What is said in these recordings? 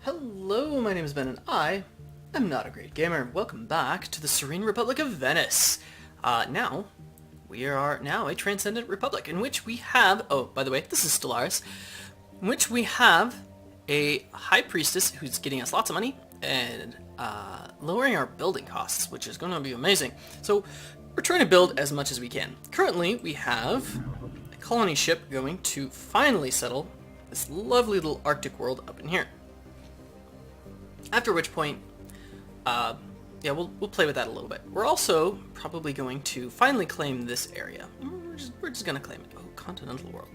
Hello, my name is Ben and I am Notagreatgamer. Welcome back to the Serene Republic of Venice. We are now a transcendent republic in which we have, oh, by the way, this is Stellaris, in which we have a high priestess who's getting us lots of money and lowering our building costs, which is going to be amazing. So we're trying to build as much as we can. Currently, we have a colony ship going to finally settle this lovely little Arctic world up in here. After which point, we'll play with that a little bit. We're also probably going to finally claim this area. We're just going to claim it. Oh, continental world.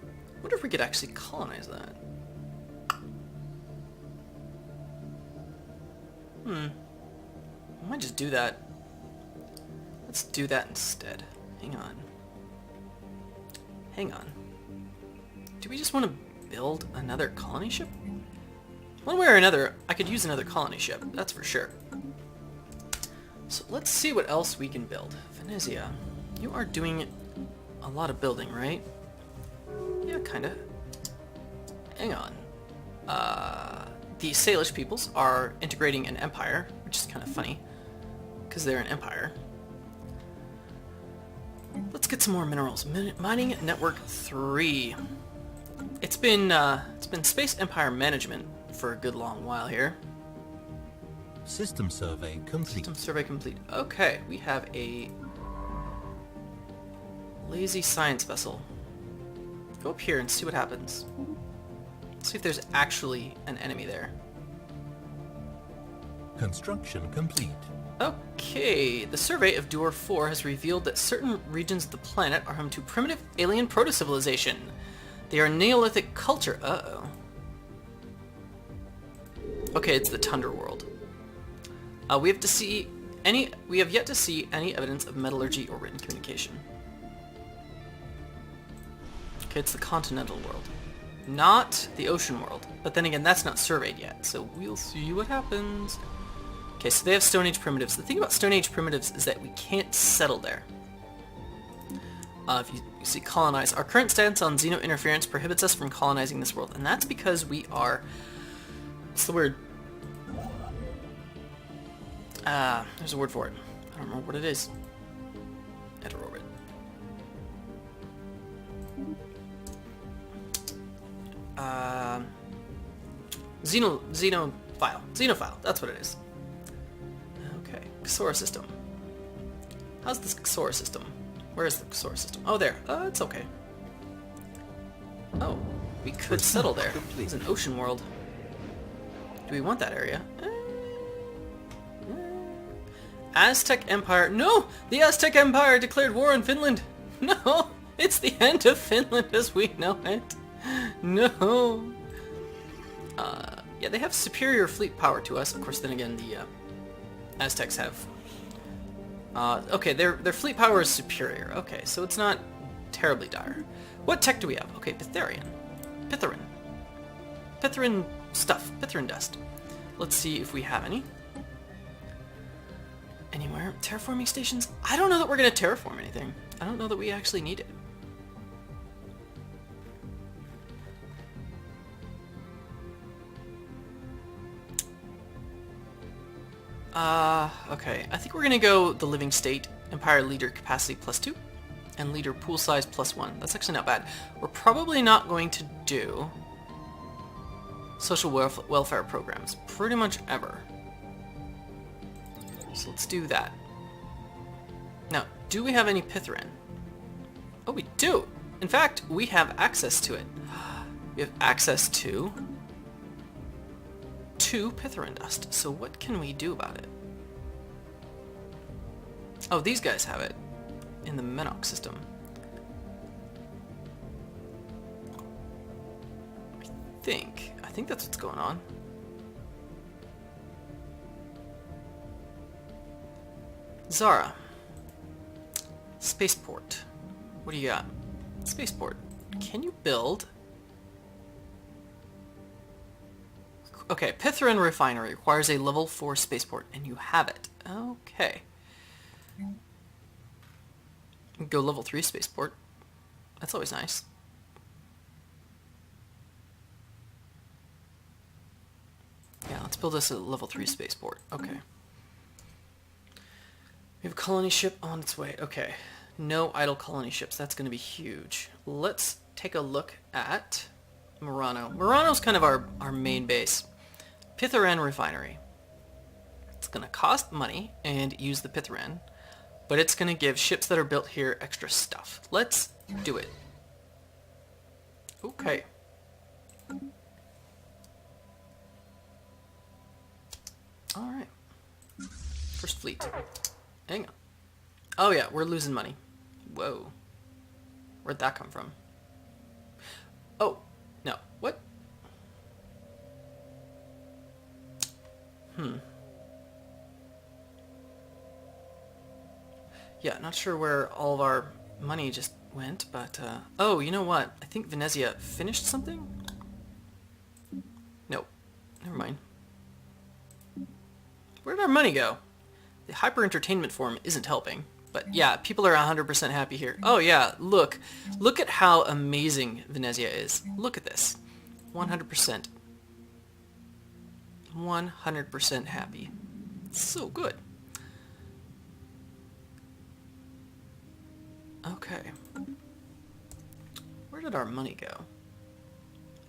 I wonder if we could actually colonize that. I might just do that. Let's do that instead. Hang on. Do we just want to build another colony ship? One way or another, I could use another colony ship, that's for sure. So let's see what else we can build. Venezia, you are doing a lot of building, right? Yeah, kinda. Hang on. The Salish peoples are integrating an empire, which is kind of funny, because they're an empire. Let's get some more minerals. Mining Network 3. It's been Space Empire Management for a good long while here. System survey complete. System survey complete. Okay, we have a lazy science vessel. Go up here and see what happens. See if there's actually an enemy there. Construction complete. Okay, the survey of Door 4 has revealed that certain regions of the planet are home to primitive alien proto-civilization. They are Neolithic culture. Uh-oh. Okay, it's the Tundra world. We have yet to see any evidence of metallurgy or written communication. Okay, it's the continental world. Not the ocean world. But then again, that's not surveyed yet, so we'll see what happens. Okay, so they have Stone Age primitives. The thing about Stone Age primitives is that we can't settle there. If you see colonize, our current stance on xeno interference prohibits us from colonizing this world, and that's because we are... What's the word? There's a word for it. I don't remember what it is. Heterorbit. Xenophile. That's what it is. Okay. Xora system. How's this Xora system? Where is the Xora system? Oh, there. It's okay. Oh, we could settle there. It's an ocean world. Do we want that area? Aztec Empire. No! The Aztec Empire declared war on Finland. No! It's the end of Finland as we know it. No! Yeah, they have superior fleet power to us. Of course, then again, the Aztecs have... okay, their fleet power is superior. Okay, so it's not terribly dire. What tech do we have? Okay, Pytharian. Pytharin stuff. Pytharin dust. Let's see if we have any. Anywhere? Terraforming stations? I don't know that we're going to terraform anything. I don't know that we actually need it. Okay. I think we're going to go the living state, Empire leader capacity +2, and leader pool size +1. That's actually not bad. We're probably not going to do social welfare programs pretty much ever. So let's do that. Now, do we have any Pytharin? Oh, we do! In fact, we have access to it. We have access to 2 Pytharin dust. So what can we do about it? Oh, these guys have it in the Menox system. I think that's what's going on. Zara. Spaceport. What do you got? Spaceport. Can you build? Okay, Pytharin Refinery requires a level 4 spaceport, and you have it. Okay. Go level 3 spaceport. That's always nice. build us a level 3 spaceport. Okay. We have a colony ship on its way. Okay. No idle colony ships. That's going to be huge. Let's take a look at Murano. Murano's kind of our main base. Pitharan Refinery. It's going to cost money and use the Pitharan, but it's going to give ships that are built here extra stuff. Let's do it. Okay. Alright. First fleet. Hang on. Oh yeah, we're losing money. Whoa. Where'd that come from? Oh, no. What? Yeah, not sure where all of our money just went, but, oh, you know what? I think Venezia finished something? Nope. Never mind. Where did our money go? The hyper-entertainment form isn't helping. But yeah, people are 100% happy here. Oh yeah, look. Look at how amazing Venezia is. Look at this. 100%. 100% happy. So good. Okay. Where did our money go?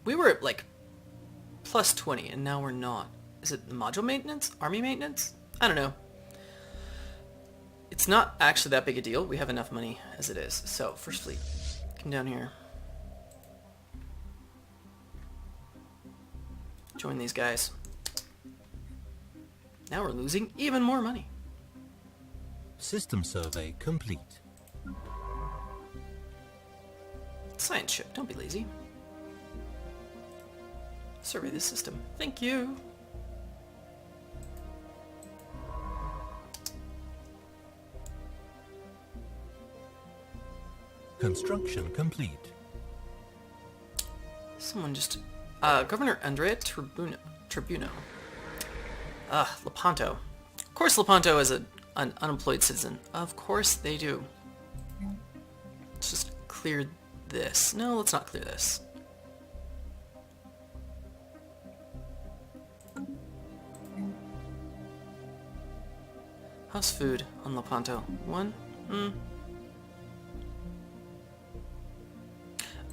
We were at like plus 20 and now we're not. Is it module maintenance? Army maintenance? I don't know. It's not actually that big a deal. We have enough money as it is. So, first fleet. Come down here. Join these guys. Now we're losing even more money. System survey complete. Science ship, don't be lazy. Survey the system. Thank you. Construction complete. Someone just... Governor Andrea Tribuno. Lepanto. Of course Lepanto is an unemployed citizen. Of course they do. Let's just clear this. No, let's not clear this. How's food on Lepanto? 1?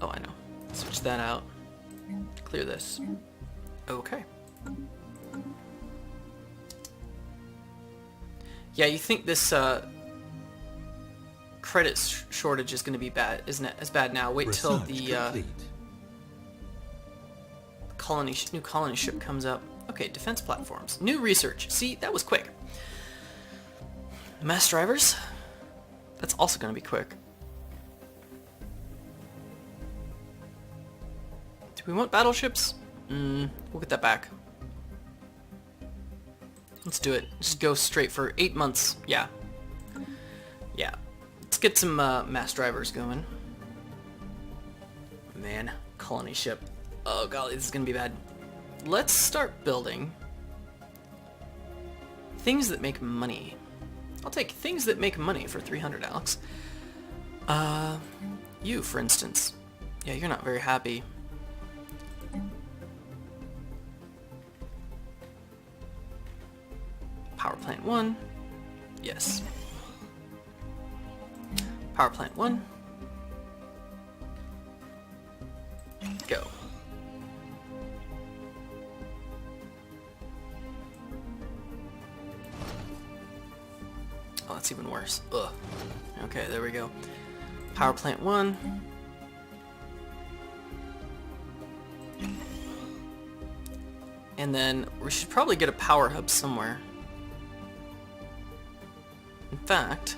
Oh, I know. Switch that out. Clear this. Okay. Yeah, you think this credit shortage is going to be bad, isn't it? As bad now. Wait till the new colony ship comes up. Okay, defense platforms. New research. See, that was quick. Mass drivers. That's also going to be quick. Do we want battleships? We'll get that back. Let's do it. Just go straight for 8 months. Yeah. Yeah. Let's get some mass drivers going. Man, colony ship. Oh golly, this is gonna be bad. Let's start building things that make money. I'll take things that make money for 300, Alex. You, for instance. Yeah, you're not very happy. Power plant 1. Yes. Power plant 1. Go. Oh, that's even worse. Ugh. Okay, there we go. Power plant 1. And then we should probably get a power hub somewhere. In fact,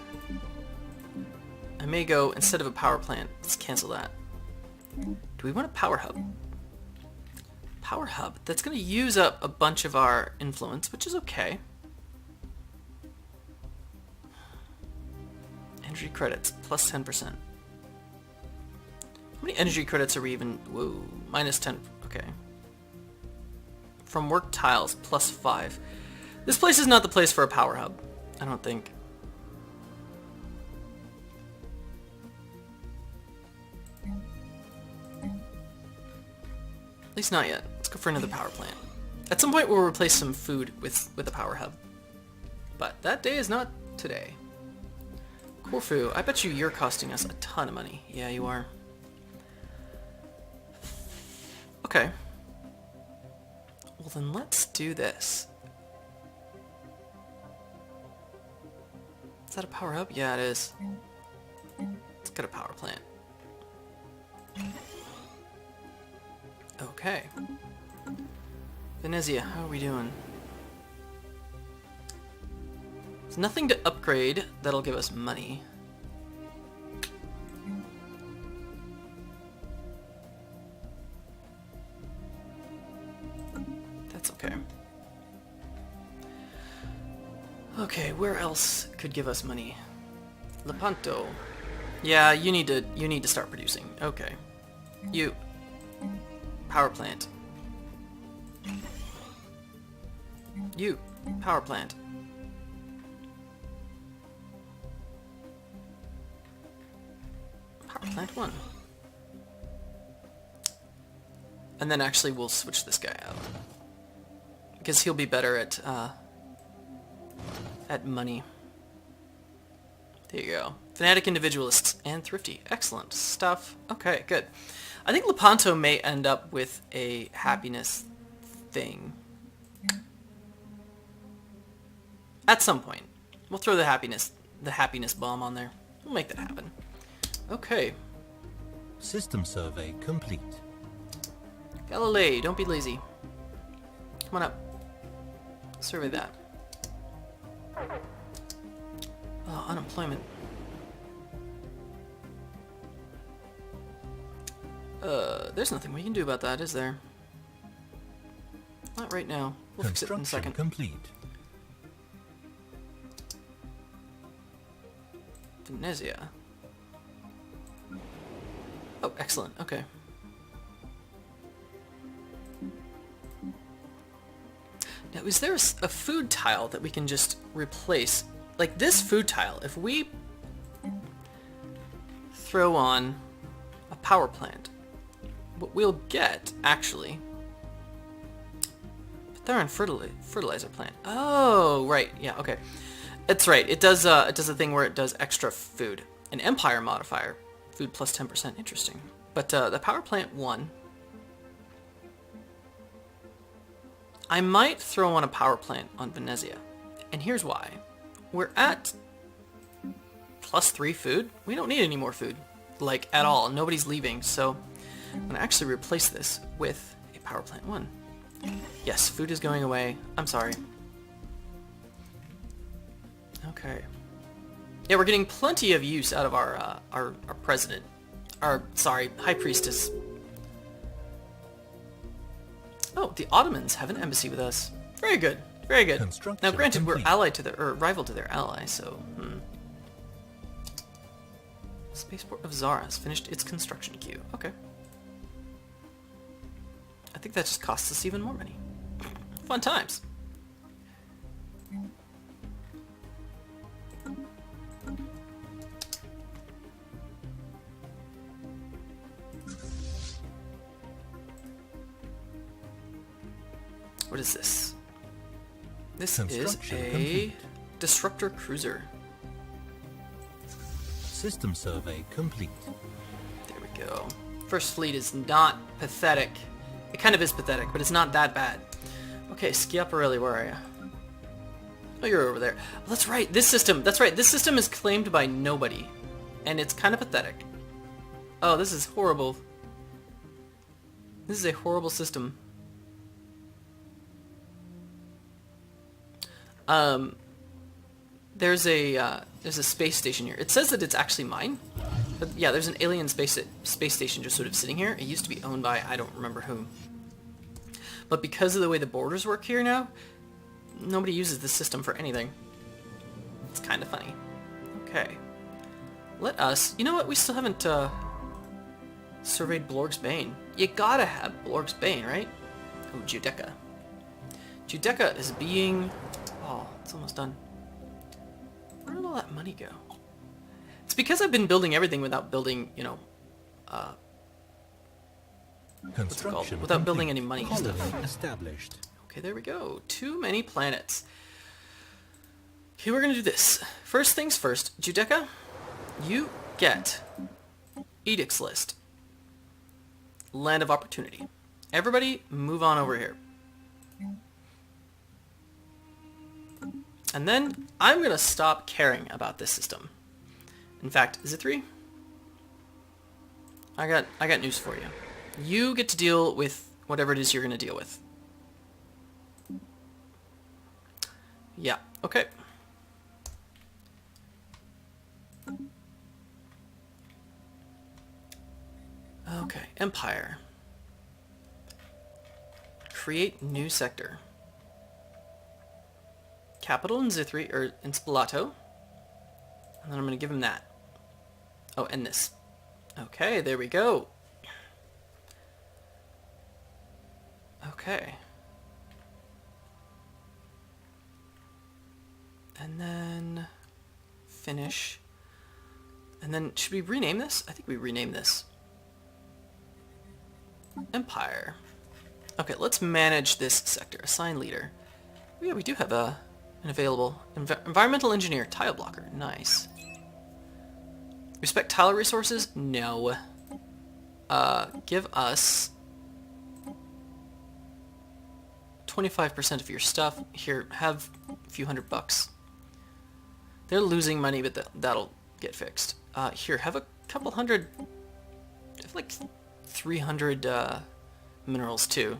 I may go, instead of a power plant, let's cancel that. Do we want a power hub? Power hub. That's going to use up a bunch of our influence, which is okay. Energy credits, plus 10%. How many energy credits are we even... Whoa, minus 10. Okay. From work tiles, plus 5. This place is not the place for a power hub, I don't think. At least not yet. Let's go for another power plant. At some point we'll replace some food with a power hub. But that day is not today. Corfu, I bet you're costing us a ton of money. Yeah, you are. Okay. Well then let's do this. Is that a power hub? Yeah, it is. Let's get a power plant. Okay. Venezia, how are we doing? There's nothing to upgrade that'll give us money. That's okay. Okay, where else could give us money? Lepanto. Yeah, you need to start producing. Okay. You. Power plant. You. Power plant. Power plant 1. And then actually we'll switch this guy out. Because he'll be better at money. There you go. Fanatic, Individualists, and Thrifty. Excellent stuff. Okay, good. I think Lepanto may end up with a happiness thing. At some point. We'll throw the happiness bomb on there. We'll make that happen. Okay. System survey complete. Galilei, don't be lazy. Come on up. Survey that. Oh, unemployment. There's nothing we can do about that, is there? Not right now. We'll fix it in a second. Complete. Venezia. Oh, excellent. Okay. Now, is there a food tile that we can just replace? Like this food tile, if we throw on a power plant, what we'll get, actually... But they're on fertilizer plant. Oh, right. Yeah, okay. That's right. It does a thing where it does extra food. An empire modifier. Food plus 10%. Interesting. But the power plant 1... I might throw on a power plant on Venezia. And here's why. We're at +3 food. We don't need any more food. Like, at all. Nobody's leaving. So, I'm going to actually replace this with a power plant 1. Yes, food is going away. I'm sorry. Okay. Yeah, we're getting plenty of use out of our president. Sorry, High Priestess. Oh, the Ottomans have an embassy with us. Very good. Very good. Now, granted, we're allied to their, or rival to their ally, so... Spaceport of Zara has finished its construction queue. Okay. I think that just costs us even more money. Fun times. What is this? This is a disruptor cruiser. System survey complete. There we go. First fleet is not pathetic. It kind of is pathetic, but it's not that bad. Okay, Schiaparelli, where are you? Oh, you're over there. Oh, that's right, this system. That's right, this system is claimed by nobody. And it's kind of pathetic. Oh, this is horrible. This is a horrible system. There's a space station here. It says that it's actually mine, but yeah, there's an alien space station just sort of sitting here. It used to be owned by I don't remember whom, but because of the way the borders work here now, nobody uses this system for anything. It's kind of funny. Okay, let us. You know what? We still haven't surveyed Blorg's Bane. You gotta have Blorg's Bane, right? Oh, Giudecca. Giudecca is being... Oh, it's almost done. Where did all that money go? It's because I've been building everything without building, you know, what's it called? Without building any money and stuff. Established. Okay, there we go. Too many planets. Okay, we're gonna do this. First things first, Judeca, you get Edict's List. Land of Opportunity. Everybody move on over here. And then I'm gonna stop caring about this system. In fact, is it 3? I got news for you. You get to deal with whatever it is you're gonna deal with. Yeah, okay. Okay, Empire. Create new sector. Capital in Zithri, or in Spalato. And then I'm gonna give him that. Oh, and this. Okay, there we go. Okay. And then finish. And then should we rename this? I think we rename this. Empire. Okay, let's manage this sector. Assign leader. Oh, yeah, we do have an available environmental engineer tile blocker. Nice. Respect tile resources? No. Give us 25% of your stuff. Here, have a few $100. They're losing money, but that'll get fixed. Here, have a couple hundred, like 300 minerals too.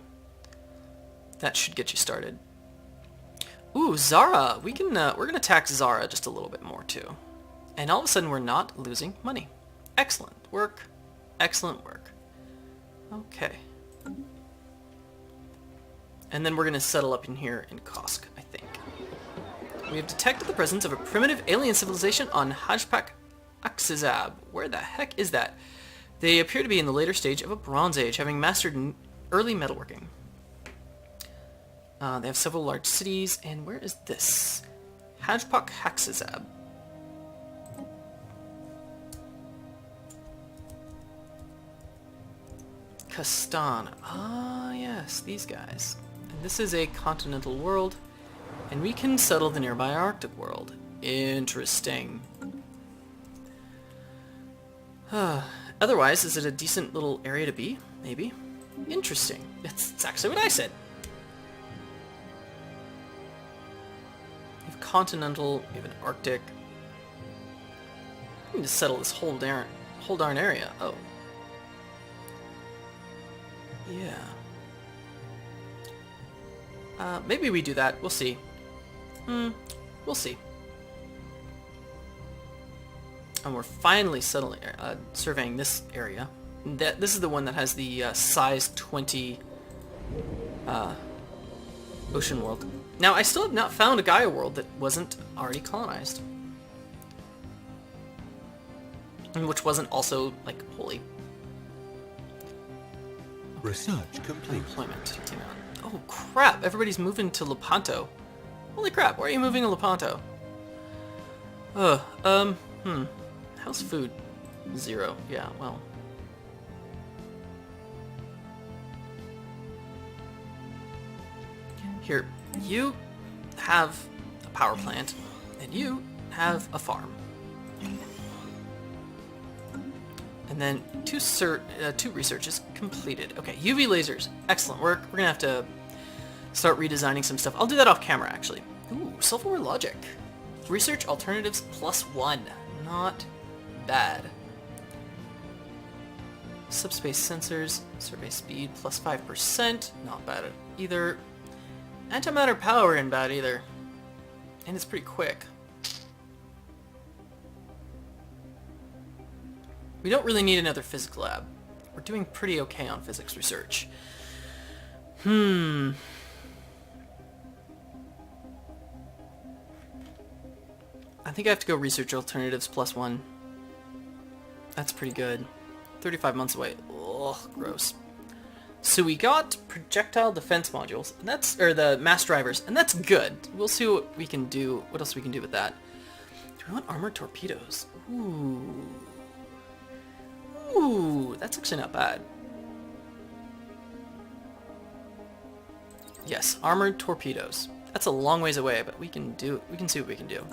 That should get you started. Ooh, Zara! We're gonna tax Zara just a little bit more too. And all of a sudden we're not losing money. Excellent work. Excellent work. Okay. And then we're gonna settle up in here in Kosk, I think. We have detected the presence of a primitive alien civilization on Hajpak Aksizab. Where the heck is that? They appear to be in the later stage of a Bronze Age, having mastered early metalworking. They have several large cities, and where is this? Hajpak Haksizab. Kastan. Ah, yes, these guys. And this is a continental world, and we can settle the nearby Arctic world. Interesting. Otherwise, is it a decent little area to be? Maybe. Interesting. It's actually what I said. We have continental, we have an Arctic. We need to settle this whole darn area. Oh. Yeah. Maybe we do that. We'll see. We'll see. And we're finally settling, surveying this area. This is the one that has the size 20 ocean world. Now, I still have not found a Gaia world that wasn't already colonized. And which wasn't also, like, wholly. Okay. Research complete. Employment. Oh, crap! Everybody's moving to Lepanto. Holy crap, why are you moving to Lepanto? How's food? 0. Yeah, well. Here, you have a power plant, and you have a farm. And then two researches completed. Okay, UV lasers. Excellent work. We're gonna have to start redesigning some stuff. I'll do that off camera, actually. Ooh, self-aware logic. Research alternatives +1. Not bad. Subspace sensors. Survey speed +5%. Not bad either. Antimatter power isn't bad either. And it's pretty quick. We don't really need another physics lab. We're doing pretty okay on physics research. I think I have to go research alternatives +1. That's pretty good. 35 months away. Ugh, gross. So we got projectile defense modules, and that's, or the mass drivers, and that's good. We'll see what we can do, what else we can do with that. Do we want armored torpedoes? Ooh. Ooh, that's actually not bad. Yes, armored torpedoes. That's a long ways away, but we can see what we can do.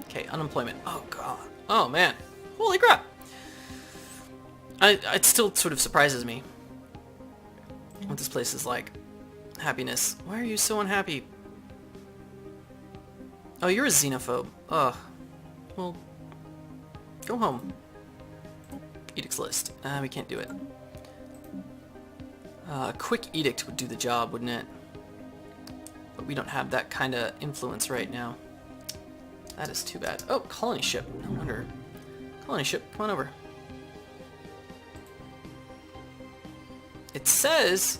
Okay, unemployment. Oh god. Oh man. Holy crap. It still sort of surprises me what this place is like. Happiness. Why are you so unhappy? Oh, you're a xenophobe. Ugh. Well, go home. Edicts list. We can't do it. A quick edict would do the job, wouldn't it? But we don't have that kind of influence right now. That is too bad. Oh, colony ship. No wonder. Colony ship, come on over. It says...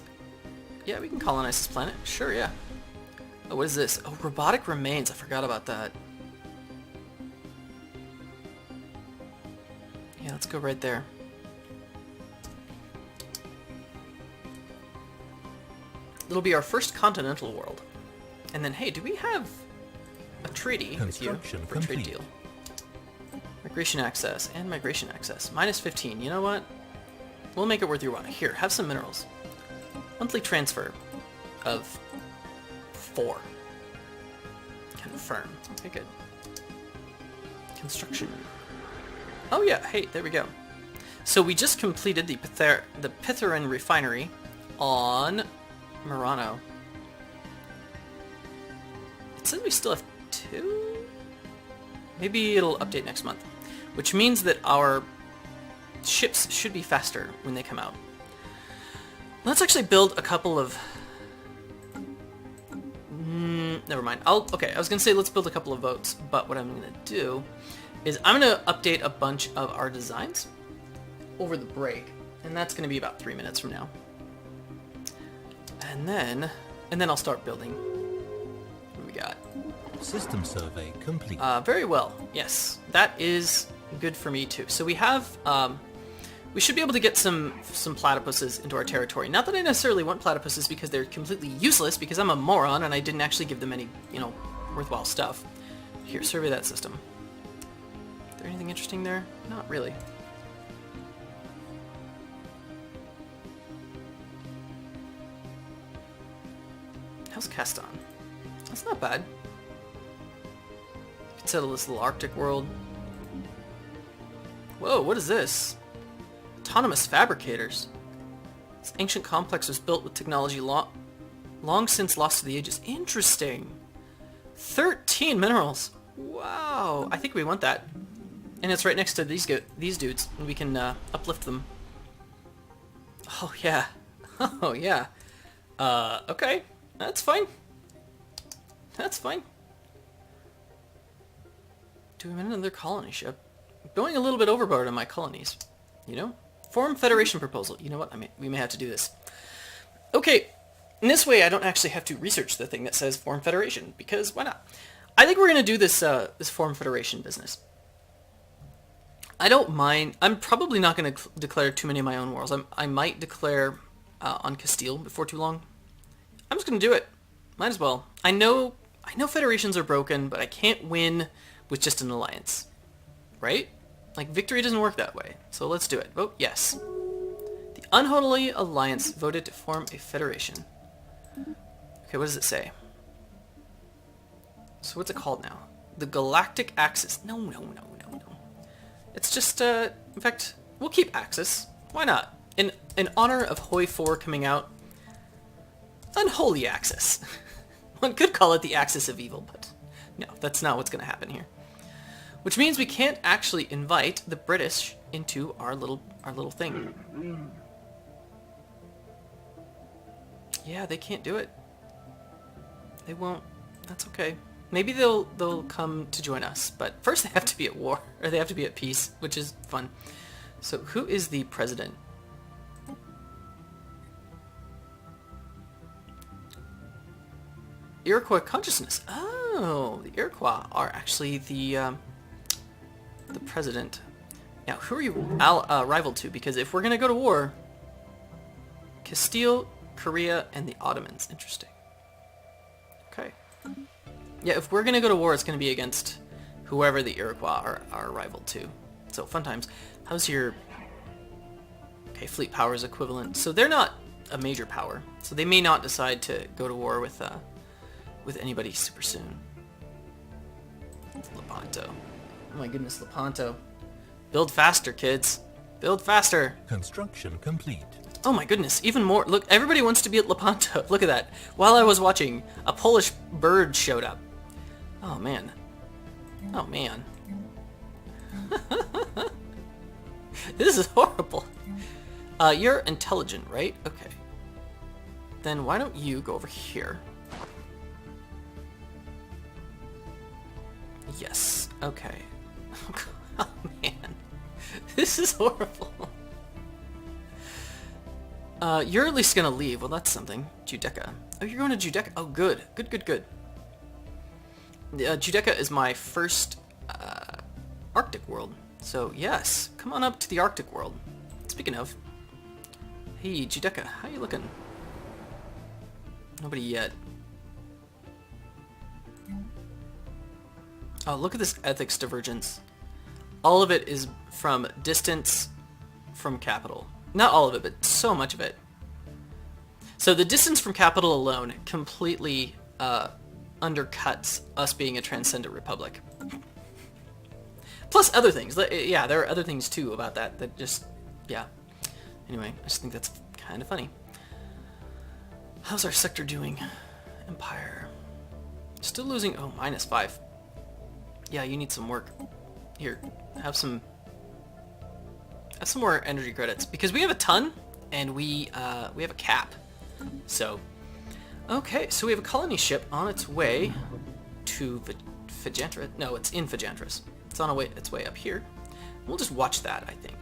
Yeah, we can colonize this planet. Sure, yeah. Oh, what is this? Oh, robotic remains. I forgot about that. Yeah, let's go right there. It'll be our first continental world. And then, hey, do we have a treaty with you for a trade deal? Migration access and migration access. Minus 15. You know what? We'll make it worth your while. Here, have some minerals. Monthly transfer of 4. Confirm. Okay, good. Construction. Oh yeah, hey, there we go. So we just completed the Pitherin refinery on Murano. It says we still have 2? Maybe it'll update next month. Which means that our ships should be faster when they come out. Let's actually build a couple of... never mind. Okay, I was going to say let's build a couple of boats, but what I'm going to do is I'm going to update a bunch of our designs over the break, and that's going to be about 3 minutes from now. And then I'll start building. What do we got? System survey complete. Very well. Yes, that is good for me too. So we have, we should be able to get some platypuses into our territory. Not that I necessarily want platypuses because they're completely useless, because I'm a moron and I didn't actually give them any, you know, worthwhile stuff. Here, survey that system. Is there anything interesting there? Not really. How's Caston? That's not bad. Could settle this little Arctic world. Whoa, what is this? Autonomous fabricators. This ancient complex was built with technology long since lost to the ages. Interesting. 13 minerals. Wow. I think we want that. And it's right next to these dudes, and we can uplift them. Oh yeah. Oh yeah. Okay. That's fine. That's fine. Do we want another colony ship? Going a little bit overboard on my colonies. You know? Form Federation proposal. You know what? We may have to do this. Okay. In this way, I don't actually have to research the thing that says Form Federation, because why not? I think we're going to do this this Form Federation business. I don't mind. I'm probably not going to declare too many of my own wars. I might declare on Castile before too long. I'm just going to do it. Might as well. I know federations are broken, but I can't win with just an alliance. Right? Like, victory doesn't work that way. So let's do it. Vote yes. The Unholy Alliance voted to form a federation. Okay, what does it say? So what's it called now? The Galactic Axis. No. It's just, in fact, we'll keep Axis. Why not? In honor of Hoi 4 coming out, Unholy Axis. One could call it the Axis of Evil, but no, that's not what's going to happen here. Which means we can't actually invite the British into our little thing. Yeah, they can't do it. They won't. That's okay. Maybe they'll come to join us, but first they have to be at war, or they have to be at peace, which is fun. So who is the president? Iroquois consciousness. Oh, the Iroquois are actually the president. Now, who are you rival to? Because if we're going to go to war, Castile, Korea, and the Ottomans. Interesting. Okay. Yeah, if we're going to go to war, it's going to be against whoever the Iroquois are rival to. So, fun times. How's your... Okay, fleet power is equivalent. So they're not a major power, so they may not decide to go to war with anybody super soon. Lepanto. Oh my goodness, Lepanto. Build faster, kids. Build faster. Construction complete. Oh my goodness, even more. Look, everybody wants to be at Lepanto. Look at that. While I was watching, a Polish bird showed up. Oh man. Oh man. This is horrible. You're intelligent, right? Okay. Then why don't you go over here? Yes. Okay. Oh man. This is horrible. You're at least gonna leave. Well, that's something. Judeca. Oh, you're going to Judeca. Oh, good. Good, good, good. Judeca is my first Arctic world. So, yes. Come on up to the Arctic world. Speaking of. Hey, Judeca. How you looking? Nobody yet. Oh, look at this ethics divergence. All of it is from distance from capital. Not all of it, but so much of it. So the distance from capital alone completely undercuts us being a transcendent republic. Plus other things. Yeah, there are other things too about that just, yeah. Anyway, I just think that's kind of funny. How's our sector doing? Empire. Still losing, oh, -5. Yeah, you need some work. Here, have some more energy credits, because we have a ton, and we have a cap. So, okay, so we have a colony ship on its way to Fagantris. No, it's in Fagantris. It's on its way up here. We'll just watch that, I think.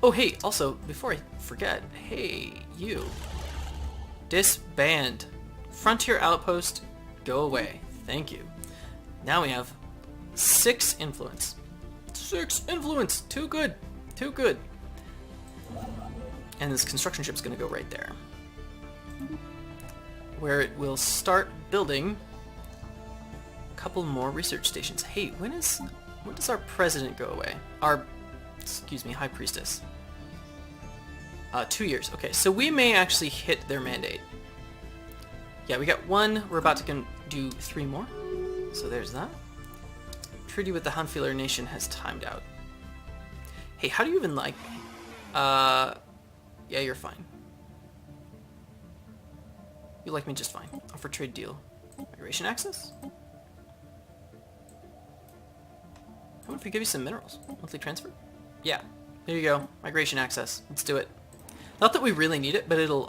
Oh, hey, also, before I forget, hey, you. Disband. Frontier outpost, go away. Thank you. Now we have 6 influence. 6 influence! Too good! Too good! And this construction ship's gonna go right there. Where it will start building a couple more research stations. Hey, when does our president go away? Excuse me, High Priestess. 2 years. Okay, so we may actually hit their mandate. Yeah, we got 1. We're about to do 3 more. So there's that. Treaty with the Xenophile nation has timed out. Hey, how do you even like me? Yeah, you're fine. You like me just fine. Offer trade deal. Migration access? How about if we give you some minerals? Monthly transfer? Yeah. There you go. Migration access. Let's do it. Not that we really need it, but it'll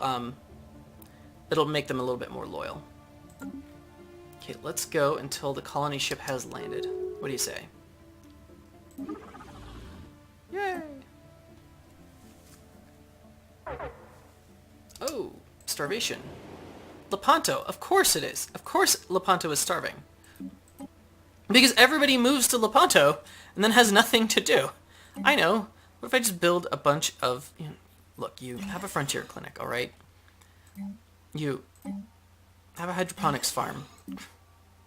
make them a little bit more loyal. Okay, let's go until the colony ship has landed. What do you say? Yay! Oh, starvation. Lepanto, of course it is. Of course Lepanto is starving. Because everybody moves to Lepanto and then has nothing to do. I know. What if I just build a bunch of... You know, look, you have a frontier clinic, alright? You have a hydroponics farm.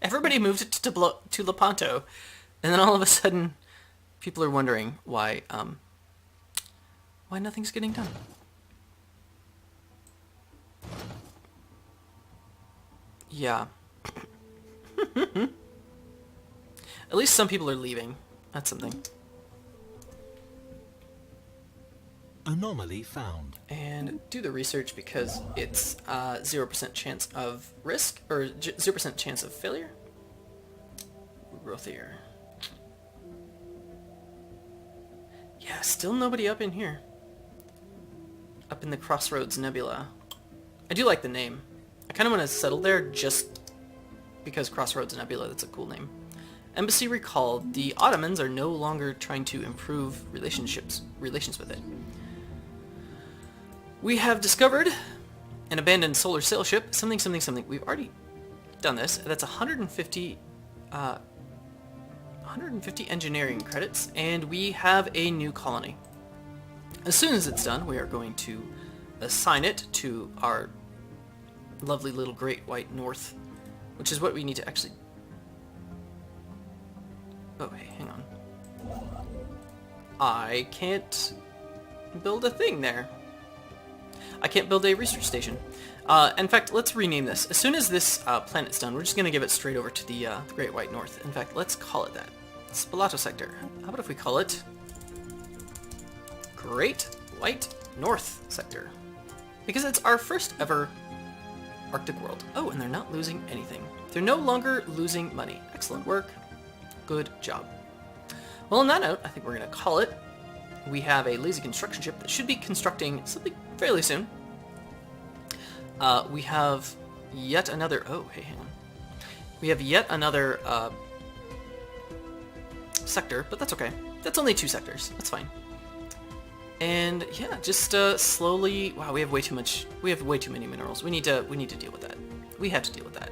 Everybody moved it to Lepanto, and then all of a sudden, people are wondering why nothing's getting done. Yeah. At least some people are leaving. That's something. Anomaly found. And do the research because it's 0% chance of risk, or 0% chance of failure. Rothier. Yeah, still nobody up in here. Up in the Crossroads Nebula. I do like the name. I kind of want to settle there just because Crossroads Nebula, that's a cool name. Embassy recalled. The Ottomans are no longer trying to improve relations with it. We have discovered an abandoned solar sail ship, something, something, something. We've already done this. That's 150 engineering credits, and we have a new colony. As soon as it's done, we are going to assign it to our lovely little Great White North, which is what we need to actually... Oh, hey, hang on. I can't build a thing there. I can't build a research station. In fact, let's rename this. As soon as this planet's done, we're just going to give it straight over to the Great White North. In fact, let's call it that. Spalato Sector. How about if we call it Great White North Sector? Because it's our first ever Arctic world. Oh, and they're not losing anything. They're no longer losing money. Excellent work. Good job. Well, on that note, I think we're going to call it. We have a lazy construction ship that should be constructing something fairly soon. We have yet another... Oh, hey, hang on. We have yet another sector, but that's okay. That's only 2 sectors. That's fine. And yeah, just slowly... Wow, we have way too much... We have way too many minerals. We need to deal with that. We have to deal with that.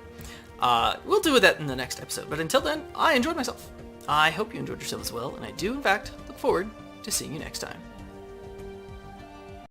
We'll deal with that in the next episode. But until then, I enjoyed myself. I hope you enjoyed yourself as well, and I do, in fact, look forward to seeing you next time.